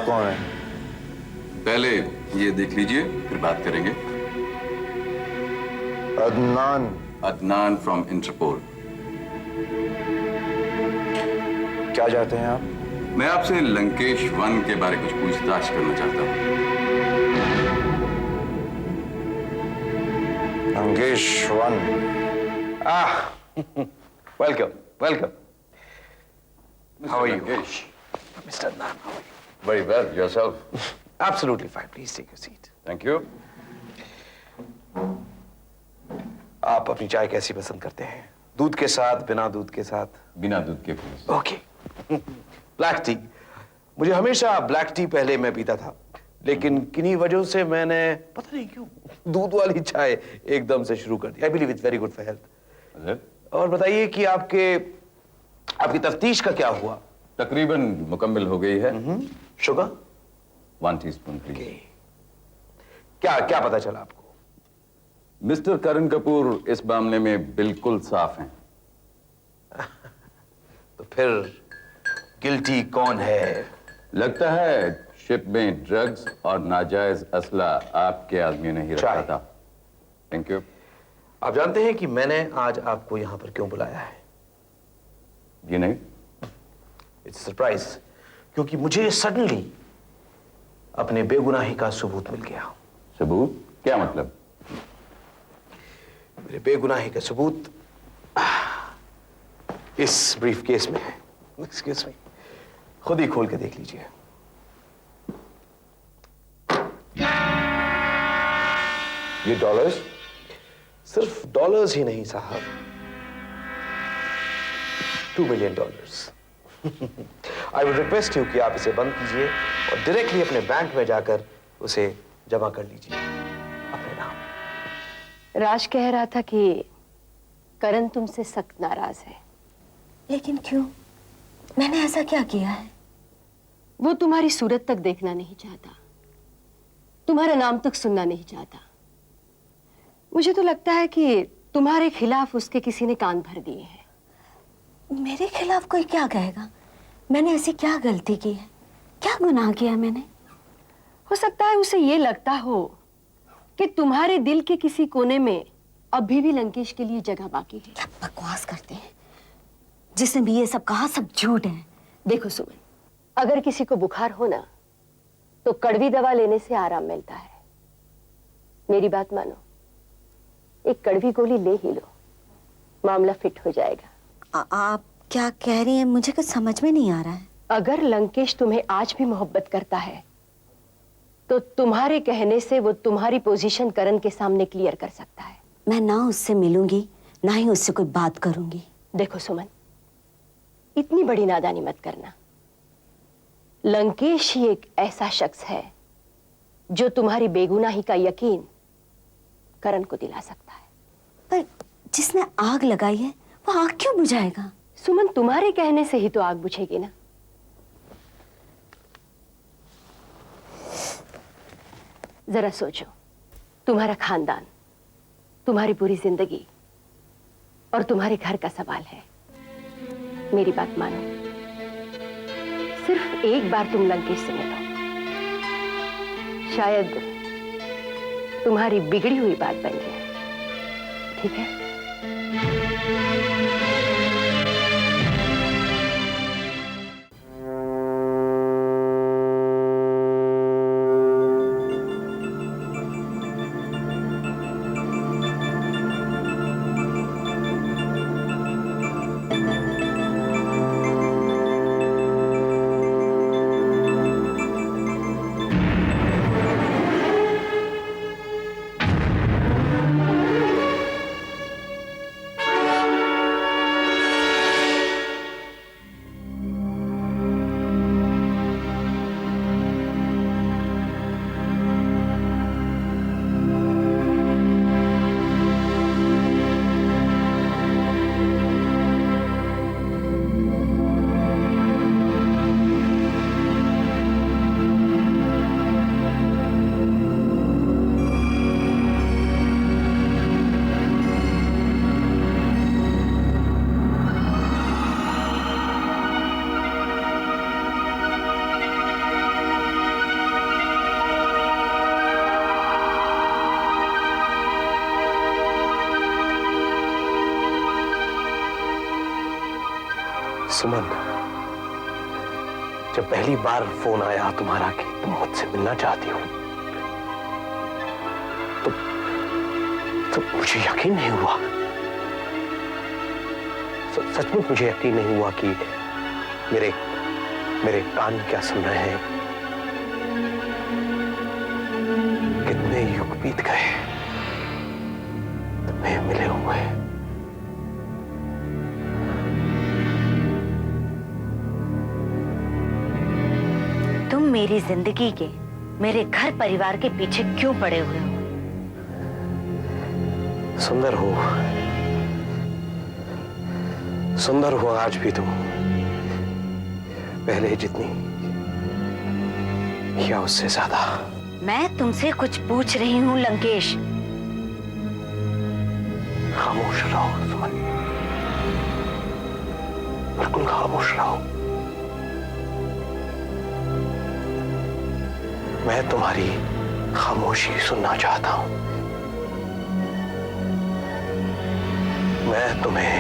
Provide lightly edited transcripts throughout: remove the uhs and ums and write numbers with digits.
कौन है? पहले ये देख लीजिए, फिर बात करेंगे। अदनान। Adnan from Interpol. क्या चाहते हैं आप? मैं आपसे लंकेश 1 के बारे कुछ पूछताछ करना चाहता हूँ। Lankesh 1। Welcome welcome. How are you? Mr. Adnan, how are you? Very well. Yourself? Absolutely fine. Please take your seat. Thank you. आप अपनी चाय कैसी पसंद करते हैं? दूध के साथ, बिना दूध के साथ? बिना दूध के प्लीज। ओके। Black T. मुझे हमेशा ब्लैक टी पहले मैं पीता था, लेकिन किन्हीं वजहों से मैंने पता नहीं क्यों दूध वाली चाय एकदम से शुरू कर दी। I believe it's very good for health. और बताइए कि आपकी तफ्तीश का क्या हुआ? तकरीबन मुकम्मल हो गई है। शुगर? 1 teaspoon please. क्या पता चला आपको? मिस्टर करण कपूर इस मामले में बिल्कुल साफ हैं। तो फिर गिल्टी कौन है? लगता है शिप में ड्रग्स और नाजायज असला आपके आदमी ने ही रखा था। Thank you. आप जानते हैं कि मैंने आज आपको यहां पर क्यों बुलाया है? जी नहीं। इट्स सरप्राइज, क्योंकि मुझे सडनली अपने बेगुनाही का सबूत मिल गया। सबूत? क्या मतलब? मेरे बेगुनाही का सबूत इस ब्रीफ केस में है। एक्सक्यूज मी, खुद ही खोल के देख लीजिए। ये डॉलर्स? सिर्फ डॉलर्स ही नहीं साहब, $2 million. I would request you कि आप इसे बंद कीजिए और डायरेक्टली अपने बैंक में जाकर उसे जमा कर लीजिए अपने नाम। राज कह रहा था कि करण तुमसे सख्त नाराज है। लेकिन क्यों? मैंने ऐसा क्या किया है? वो तुम्हारी सूरत तक देखना नहीं चाहता, तुम्हारा नाम तक सुनना नहीं चाहता। मुझे तो लगता है कि तुम्हारे खिलाफ उसके किसी ने कान भर दिए हैं। मेरे खिलाफ कोई क्या कहेगा? मैंने ऐसी क्या गलती की है? क्या गुनाह किया मैंने? हो सकता है उसे ये लगता हो कि तुम्हारे दिल के किसी कोने में अभी भी लंकेश के लिए जगह बाकी है। क्या बकवास करते हैं? जिसने भी ये सब कहा सब झूठ है। देखो सुमन, अगर किसी को बुखार हो ना तो कड़वी दवा लेने से आराम मिलता है। मेरी बात मानो, एक कड़वी गोली ले ही लो, मामला फिट हो जाएगा। आप क्या कह रही हैं? मुझे कुछ समझ में नहीं आ रहा है। अगर लंकेश तुम्हें आज भी मोहब्बत करता है तो तुम्हारे कहने से वो तुम्हारी पोजीशन करण के सामने क्लियर कर सकता है। मैं ना उससे मिलूंगी ना ही उससे कोई बात करूंगी। देखो सुमन, इतनी बड़ी नादानी मत करना। लंकेश ही एक ऐसा शख्स है जो तुम्हारी बेगुनाही का यकीन करण को दिला सकता है। पर जिसने आग लगाई है वो आग क्यों बुझाएगा? सुमन, तुम्हारे कहने से ही तो आग बुझेगी ना। जरा सोचो, तुम्हारा खानदान, तुम्हारी पूरी जिंदगी और तुम्हारे घर का सवाल है। मेरी बात मानो, सिर्फ एक बार तुम लंकेश से मिलो, शायद तुम्हारी बिगड़ी हुई बात बन जाए। ठीक है? सुमन, जब पहली बार फोन आया तुम्हारा कि तुम मुझसे मिलना चाहती हो, तो मुझे यकीन नहीं हुआ। सचमुच मुझे यकीन नहीं हुआ कि मेरे कान क्या सुन रहे हैं। कितने युग बीत गए तुम्हें मिले हुए। तुम मेरी जिंदगी के, मेरे घर परिवार के पीछे क्यों पड़े हुए हो? सुंदर हो आज भी तुम, पहले जितनी या उससे ज्यादा। मैं तुमसे कुछ पूछ रही हूँ लंकेश। खामोश रहो सुमन, बिल्कुल खामोश रहो। मैं तुम्हारी खामोशी सुनना चाहता हूं। मैं तुम्हें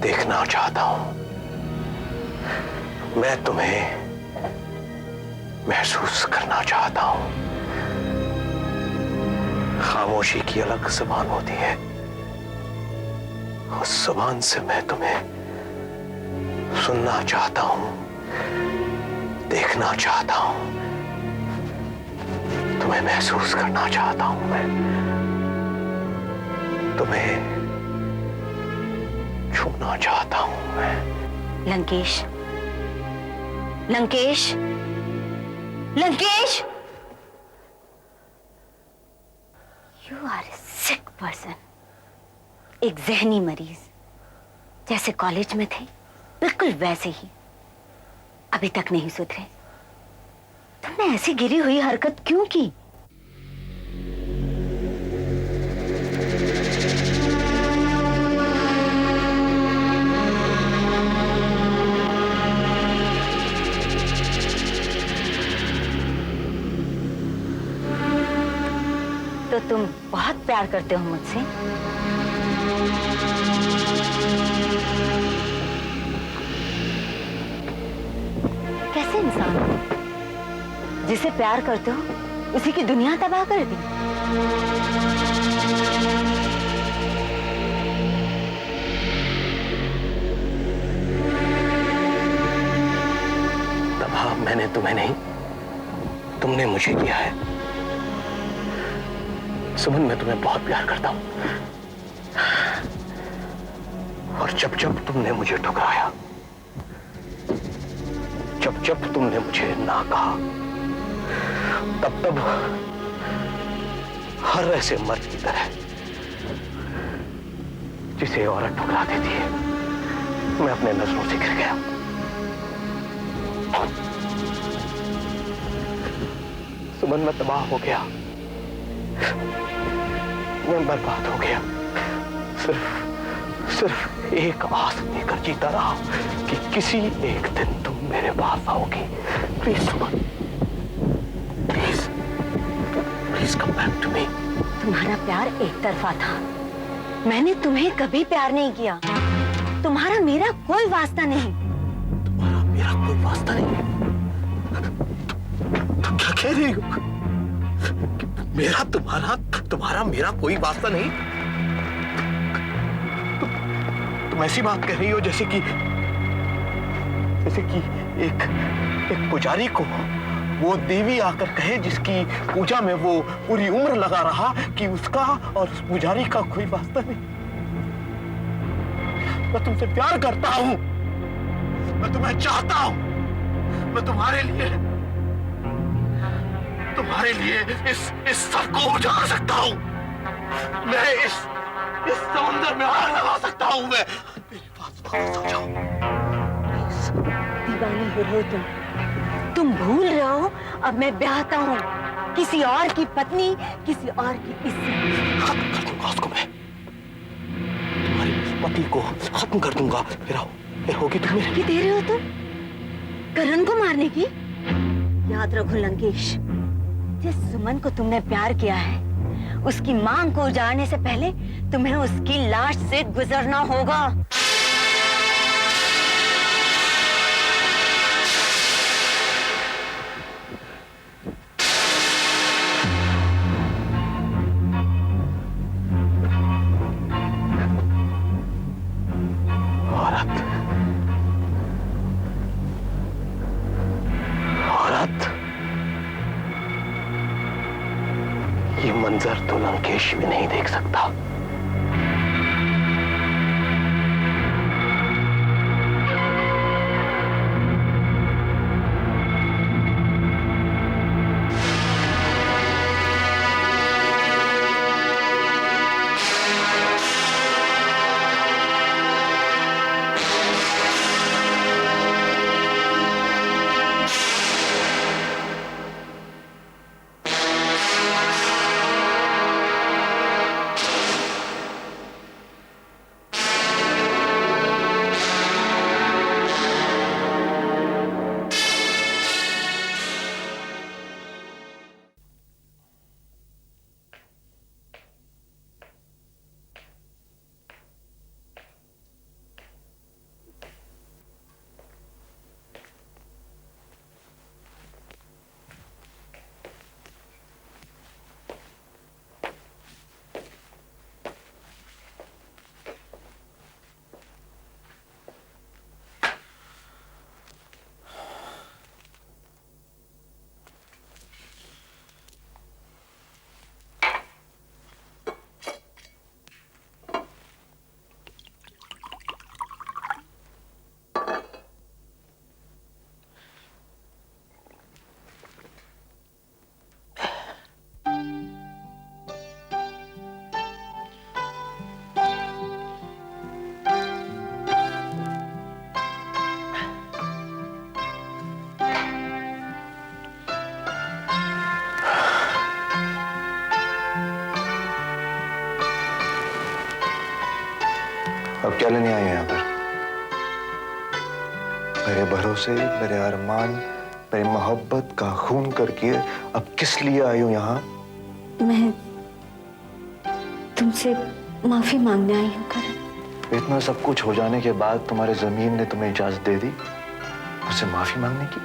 देखना चाहता हूं। मैं तुम्हें महसूस करना चाहता हूं। खामोशी की अलग जुबान होती है, उस जुबान से मैं तुम्हें सुनना चाहता हूं, देखना चाहता हूं, तुम्हें महसूस करना चाहता हूं। मैं तुम्हें छूना चाहता हूं। मैं Lankesh, Lankesh, Lankesh! You are a sick person. एक जहनी मरीज, जैसे कॉलेज में थे बिल्कुल वैसे ही, अभी तक नहीं सुधरे। तुमने ऐसी गिरी हुई हरकत क्यों की? तो तुम बहुत प्यार करते हो मुझसे? कैसे इंसान हो? जिसे प्यार करते हो उसी की दुनिया तबाह कर दी। तबाह मैंने तुम्हें नहीं, तुमने मुझे किया है। सुमन, मैं तुम्हें बहुत प्यार करता हूं, और जब जब तुमने मुझे ठुकराया, जब जब तुमने मुझे ना कहा, तब तब हर ऐसे मर्द की तरह जिसे औरत ठुकरा देती है, मैं अपने नजरों से गिर गया। सुमन, मैं तबाह हो गया, मैं बर्बाद हो गया। सिर्फ एक आस लेकर जीता रहा कि किसी एक दिन तुम मेरे पास आओगी। Please Suman, please come back to me. तुम्हारा प्यार एक तरफा था, मैंने तुम्हें कभी प्यार नहीं किया। तुम्हारा मेरा कोई वास्ता नहीं। तुम्हारा मेरा कोई वास्ता नहीं? तुम क्या कह रही हो? मेरा तुम्हारा मेरा कोई वास्ता नहीं? तुम ऐसी बात कह रही हो जैसे कि एक पुजारी को वो देवी आकर कहे जिसकी पूजा में वो पूरी उम्र लगा रहा कि उसका और उस पुजारी का कोई वास्ता नहीं। मैं तुमसे प्यार करता हूं, मैं तुम्हें चाहता हूं, मैं तुम्हारे लिए इस सर को उजाड़ सकता हूं, मैं इस समुंदर में आग लगा सकता हूं। मैं मेरे पास वापस आ जाओ। दीवानी हो रहे हो तुम भूल रहे हो अब मैं ब्याहता हूं, किसी और की पत्नी, किसी और की इज्जत। खत्म कर दूंगा उसको मैं, तुम्हारे पति को खत्म कर दूंगा। फिर होगी तुम मेरे। दे रहे हो तुम करण को मारने की? याद रखो लंकेश, जिस सुमन को तुमने प्यार किया है उसकी मांग को उजाड़ने से पहले तुम्हें उसकी लाश से गुजरना होगा। ये मंजर तो लंकेश भी नहीं देख सकता। अब क्या लेने आए हैं यहाँ पर? मेरे भरोसे, मेरे अरमान, मेरी मोहब्बत का खून करके अब किस लिए आई हूँ यहाँ? मैं तुमसे माफी मांगने आई हूँ करण। इतना सब कुछ हो जाने के बाद तुम्हारे जमीन ने तुम्हें इजाजत दे दी मुझसे माफी मांगने की?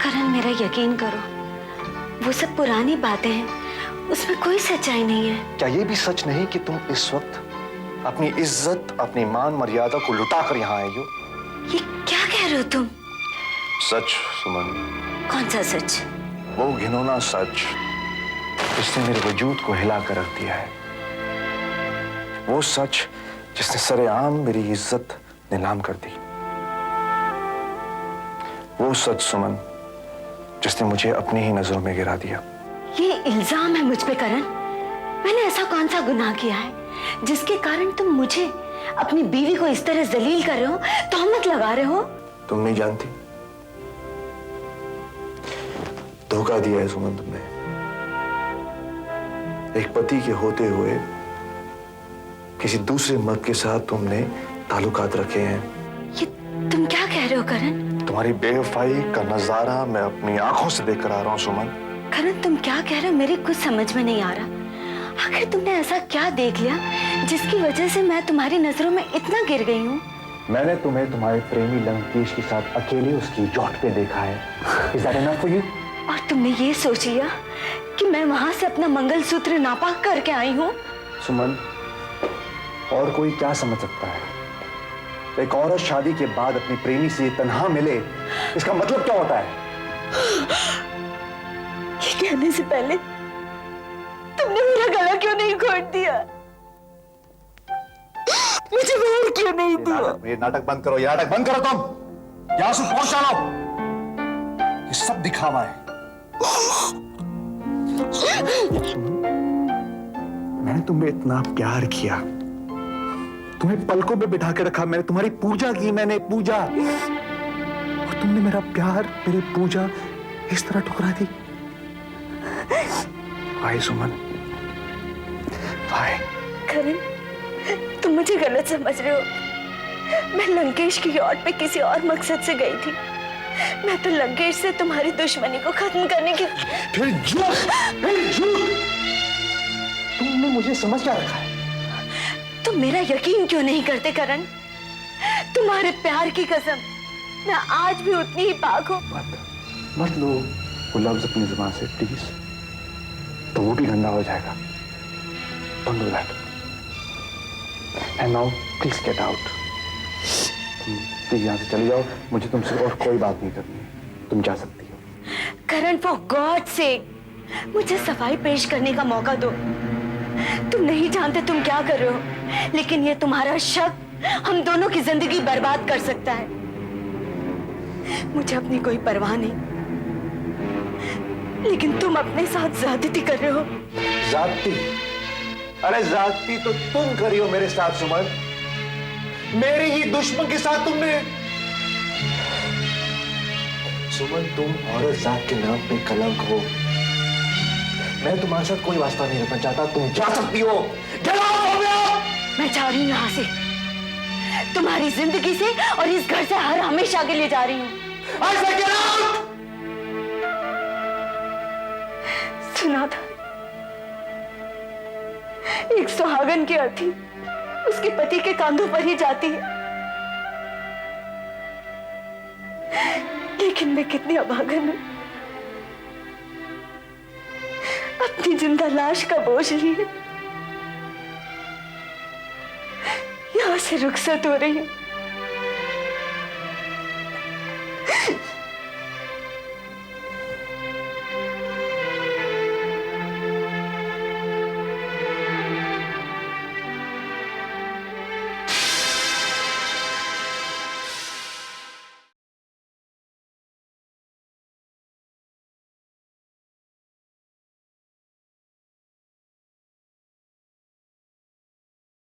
करण मेरा यकीन करो, वो सब पुरानी बातें हैं, उसमें कोई सच्चाई नहीं है। क्या ये भी सच नहीं कि तुम इस वक्त अपनी इज्जत, अपनी मान मर्यादा को लुटा कर यहाँ आई हो? ये क्या कह रहे हो तुम? सच सुमन। कौन सा सच? वो घिनौना सच जिसने मेरे वजूद को हिला कर रख दिया है। वो सच जिसने सरेआम मेरी इज्जत नीलाम कर दी। वो सच सुमन जिसने मुझे अपनी ही नजरों में गिरा दिया। ये इल्जाम है मुझ पे करण। मैंने ऐसा कौन सा गुनाह किया है जिसके कारण तुम मुझे, अपनी बीवी को इस तरह जलील कर रहे हो, तोहमत लगा रहे हो? तुम नहीं जानती, धोखा दिया है सुमन तुमने। एक पति के होते हुए किसी दूसरे मर्द के साथ तुमने ताल्लुकात रखे हैं। ये तुम क्या कह रहे हो करण? तुम्हारी बेवफाई का नजारा मैं अपनी आंखों से देखकर आ रहा हूं सुमन। करण तुम क्या कह रहे हो, मेरे कुछ समझ में नहीं आ रहा। आखिर तुमने ऐसा क्या देख लिया जिसकी वजह से मैं तुम्हारी नजरों में इतना गिर गई हूँ? मैंने तुम्हें तुम्हारे प्रेमी लंकेश के साथ अकेले उसकी यॉट पे देखा है। Is that enough for you? और तुमने ये सोच लिया कि मैं वहां से अपना मंगलसूत्र नापाक करके आई हूँ? सुमन, और कोई क्या समझ सकता है? एक औरत शादी के बाद अपनी प्रेमी से तन्हा मिले, इसका मतलब क्या होता है? ये कहने से पहले तुमने मेरा गला क्यों नहीं घोट दिया? मुझे मार क्यों नहीं दिया? ये नाटक बंद करो, ये नाटक बंद करो तुम। यहाँ से पहुंच जाओ। ये सब दिखावा है। मैंने तुम्हें इतना प्यार किया, तुम्हें पलकों पे बिठा के रखा, मैंने तुम्हारी पूजा की, मैंने पूजा, और तुमने मेरा प्यार, मेरी पूजा इस तरह ठुकरा दी। वाई सुमन, वाई? करण, तुम मुझे गलत समझ रहे हो। मैं लंकेश की यॉट पे किसी और मकसद से गई थी। मैं तो लंकेश से तुम्हारी दुश्मनी को खत्म करने की। फिर झूठ, फिर झूठ। तुमने मुझे समझ क्या रखा है? तुम मेरा यकीन क्यों नहीं करते करण? तुम्हारे प्यार की कसम, मैं आज भी उतनी ही पाक हूँ। मत लो वो लफ्ज अपनी जुबान से प्लीज, तो वो भी गंदा हो जाएगा। Don't do that. And now please get out. Please यहाँ से चली जाओ, मुझे तुमसे और कोई बात नहीं करनी है। तुम जा सकती हो। करण, फॉर गॉड सेक, मुझे सफाई पेश करने का मौका दो। तुम नहीं जानते तुम क्या कर रहे हो, लेकिन ये तुम्हारा शक हम दोनों की जिंदगी बर्बाद कर सकता है। मुझे अपनी कोई परवाह नहीं, लेकिन तुम अपने साथ ज्यादती कर रहे हो। जाती? अरे जाती तो तुम करी हो मेरे साथ सुमन। मेरे ही दुश्मन के साथ तुमने। सुमन, तुम औरत जात के नाम पे कलंक हो। मैं तुम्हारे साथ कोई वास्ता नहीं रखना चाहता। तुम जा सकती हो। Get out of here! मैं जा रही हूँ यहाँ से, तुम्हारी जिंदगी से और इस घर से हर हमेशा के लिए जा रही हूँ। I said get out! सुना था एक सुहागन की अर्थी उसके पति के कांधों पर ही जाती है, लेकिन मैं कितनी अभागन हूं, अपनी जिंदा लाश का बोझ लिए यहां से रुखसत हो रही हूं।